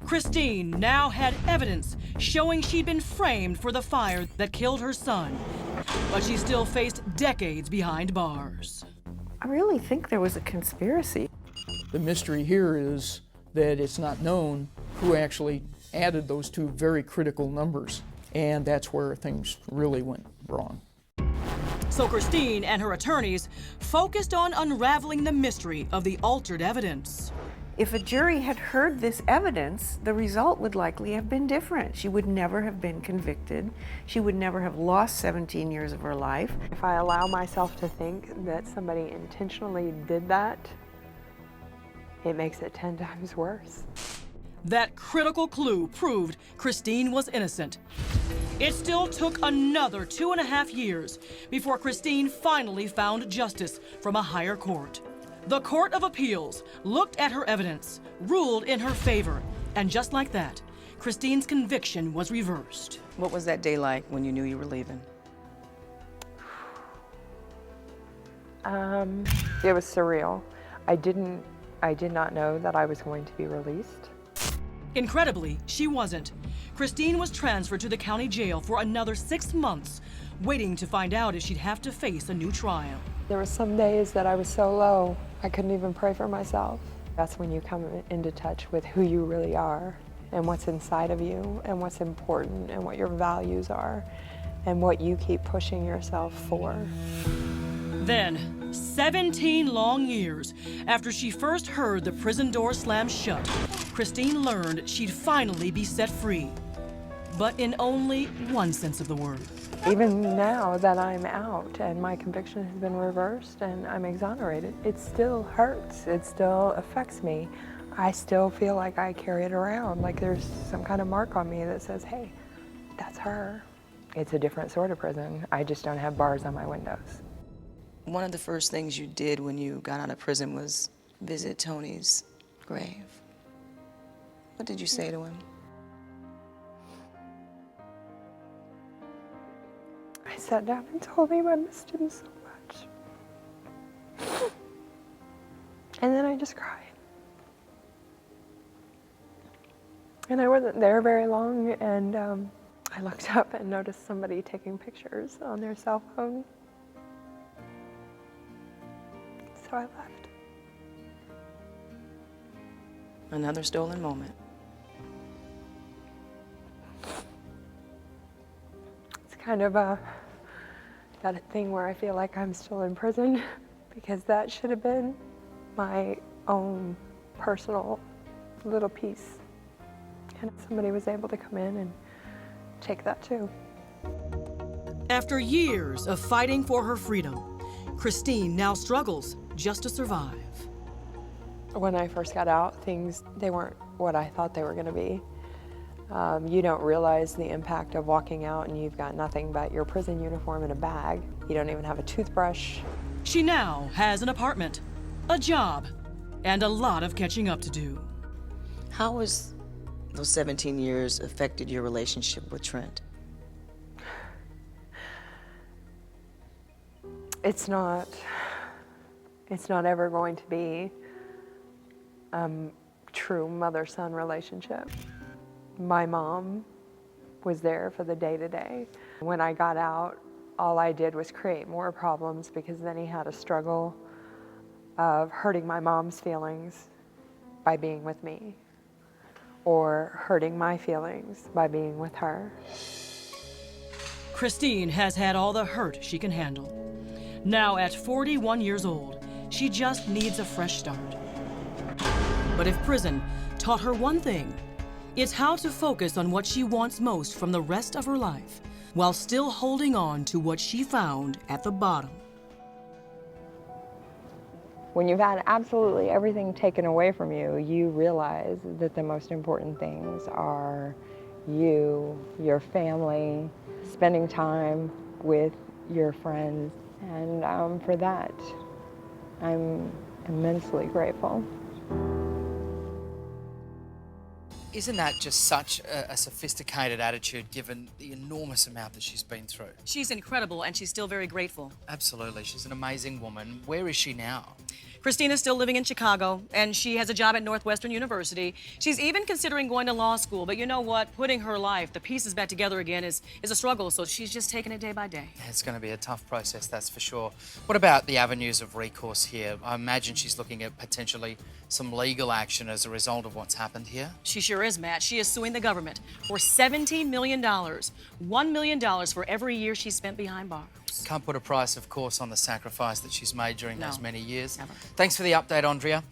Kristine now had evidence showing she'd been framed for the fire that killed her son, but she still faced decades behind bars. I really think there was a conspiracy. The mystery here is that it's not known who actually added those two very critical numbers, and that's where things really went wrong. So Kristine and her attorneys focused on unraveling the mystery of the altered evidence. If a jury had heard this evidence, the result would likely have been different. She would never have been convicted. She would never have lost 17 years of her life. If I allow myself to think that somebody intentionally did that, it makes it 10 times worse. That critical clue proved Kristine was innocent. It still took another 2.5 years before Kristine finally found justice from a higher court. The Court of Appeals looked at her evidence, ruled in her favor, and just like that, Kristine's conviction was reversed. What was that day like when you knew you were leaving? It was surreal. I did not know that I was going to be released. Incredibly, she wasn't. Kristine was transferred to the county jail for another 6 months, waiting to find out if she'd have to face a new trial. There were some days that I was so low, I couldn't even pray for myself. That's when you come into touch with who you really are and what's inside of you and what's important and what your values are and what you keep pushing yourself for. Then, 17 long years after she first heard the prison door slam shut, Kristine learned she'd finally be set free. But in only one sense of the word. Even now that I'm out and my conviction has been reversed and I'm exonerated, it still hurts. It still affects me. I still feel like I carry it around, like there's some kind of mark on me that says, hey, that's her. It's a different sort of prison. I just don't have bars on my windows. One of the first things you did when you got out of prison was visit Tony's grave. What did you say to him? I sat down and told him I missed him so much. And then I just cried. And I wasn't there very long, and I looked up and noticed somebody taking pictures on their cell phone. So I left. Another stolen moment. It's kind of that thing where I feel like I'm still in prison because that should have been my own personal little piece. And somebody was able to come in and take that too. After years of fighting for her freedom, Kristine now struggles just to survive. When I first got out, they weren't what I thought they were going to be. You don't realize the impact of walking out and you've got nothing but your prison uniform and a bag. You don't even have a toothbrush. She now has an apartment, a job, and a lot of catching up to do. How has those 17 years affected your relationship with Trent? It's not ever going to be a true mother-son relationship. My mom was there for the day-to-day. When I got out, all I did was create more problems because then he had a struggle of hurting my mom's feelings by being with me or hurting my feelings by being with her. Kristine has had all the hurt she can handle. Now at 41 years old, she just needs a fresh start. But if prison taught her one thing, it's how to focus on what she wants most from the rest of her life, while still holding on to what she found at the bottom. When you've had absolutely everything taken away from you, you realize that the most important things are you, your family, spending time with your friends, and for that, I'm immensely grateful. Isn't that just such a sophisticated attitude given the enormous amount that she's been through? She's incredible, and she's still very grateful. Absolutely. She's an amazing woman. Where is she now? Kristine is still living in Chicago, and she has a job at Northwestern University. She's even considering going to law school, but you know what? Putting her life, the pieces back together again, is a struggle, so she's just taking it day by day. It's going to be a tough process, that's for sure. What about the avenues of recourse here? I imagine she's looking at potentially some legal action as a result of what's happened here. She sure is, Matt. She is suing the government for $17 million, $1 million for every year she spent behind bars. Can't put a price, of course, on the sacrifice that she's made during No, those many years. never. Thanks for the update, Andrea.